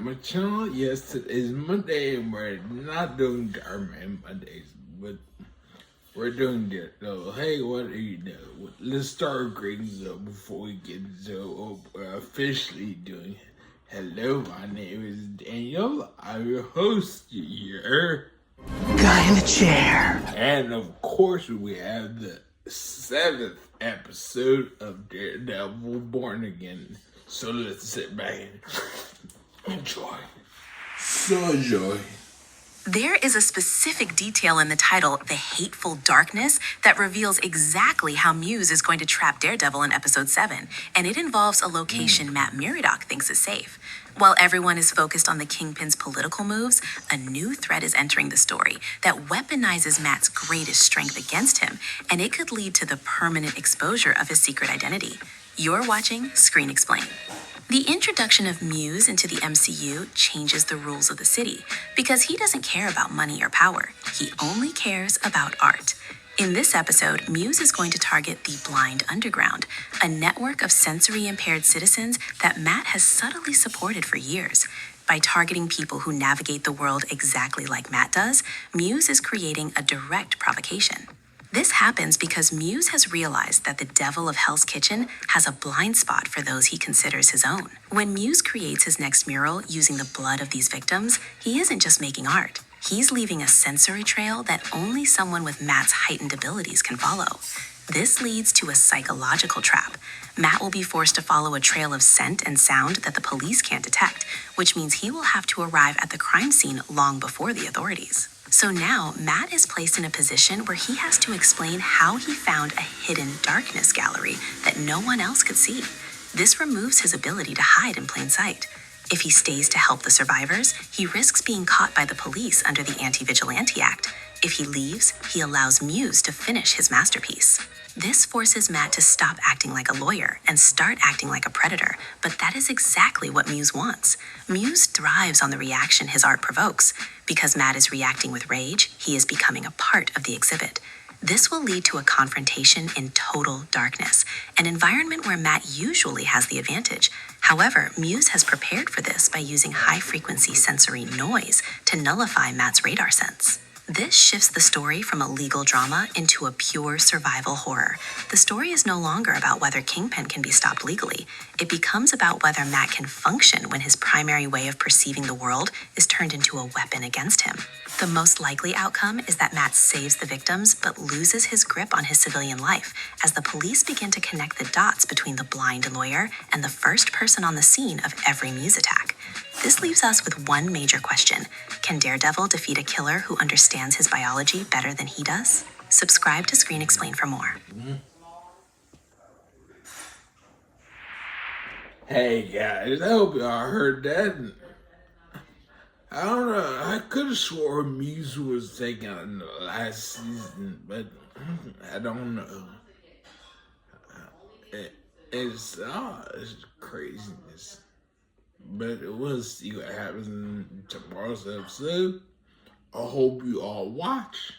my channel. Yes, today's Monday and we're not doing Dhar Mann Mondays, but we're doing Daredevil. Hey, what do you know? Let's start greetings though before we get into officially doing it. Hello, my name is Daniel. I'm your host here. Guy in the chair. And of course, we have the 7th episode of Daredevil Born Again. So let's sit back and enjoy. So enjoy. There is a specific detail in the title, The Hateful Darkness, that reveals exactly how Muse is going to trap Daredevil in episode 7, and it involves a location Matt Murdock thinks is safe. While everyone is focused on the Kingpin's political moves, a new threat is entering the story that weaponizes Matt's greatest strength against him, and it could lead to the permanent exposure of his secret identity. You're watching Screen Explain. The introduction of Muse into the MCU changes the rules of the city because he doesn't care about money or power. He only cares about art. In this episode, Muse is going to target the Blind Underground, a network of sensory-impaired citizens that Matt has subtly supported for years. By targeting people who navigate the world exactly like Matt does, Muse is creating a direct provocation. This happens because Muse has realized that the devil of Hell's Kitchen has a blind spot for those he considers his own. When Muse creates his next mural using the blood of these victims, he isn't just making art. He's leaving a sensory trail that only someone with Matt's heightened abilities can follow. This leads to a psychological trap. Matt will be forced to follow a trail of scent and sound that the police can't detect, which means he will have to arrive at the crime scene long before the authorities. So now, Matt is placed in a position where he has to explain how he found a hidden darkness gallery that no one else could see. This removes his ability to hide in plain sight. If he stays to help the survivors, he risks being caught by the police under the Anti-Vigilante Act. If he leaves, he allows Muse to finish his masterpiece. This forces Matt to stop acting like a lawyer and start acting like a predator, but that is exactly what Muse wants. Muse thrives on the reaction his art provokes. Because Matt is reacting with rage, he is becoming a part of the exhibit. This will lead to a confrontation in total darkness, an environment where Matt usually has the advantage. However, Muse has prepared for this by using high-frequency sensory noise to nullify Matt's radar sense. This shifts the story from a legal drama into a pure survival horror. The story is no longer about whether Kingpin can be stopped legally. It becomes about whether Matt can function when his primary way of perceiving the world is turned into a weapon against him. The most likely outcome is that Matt saves the victims but loses his grip on his civilian life as the police begin to connect the dots between the blind lawyer and the first person on the scene of every Muse attack. This leaves us with one major question. Can Daredevil defeat a killer who understands his biology better than he does? Subscribe to Screen Explain for more. Hey guys, I hope y'all heard that. I don't know, I could have swore Muse was taken out in the last season, but I don't know. It's craziness. But we'll see what happens in tomorrow's episode. I hope you all watch.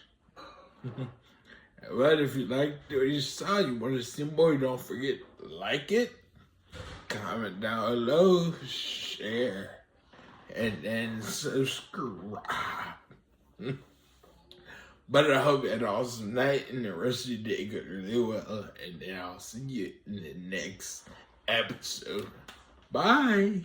But if you liked what you saw, you want to see more, don't forget to like it, comment down below, share, and then subscribe. But I hope you had an awesome night and the rest of your day goes really well. And then I'll see you in the next episode. Bye.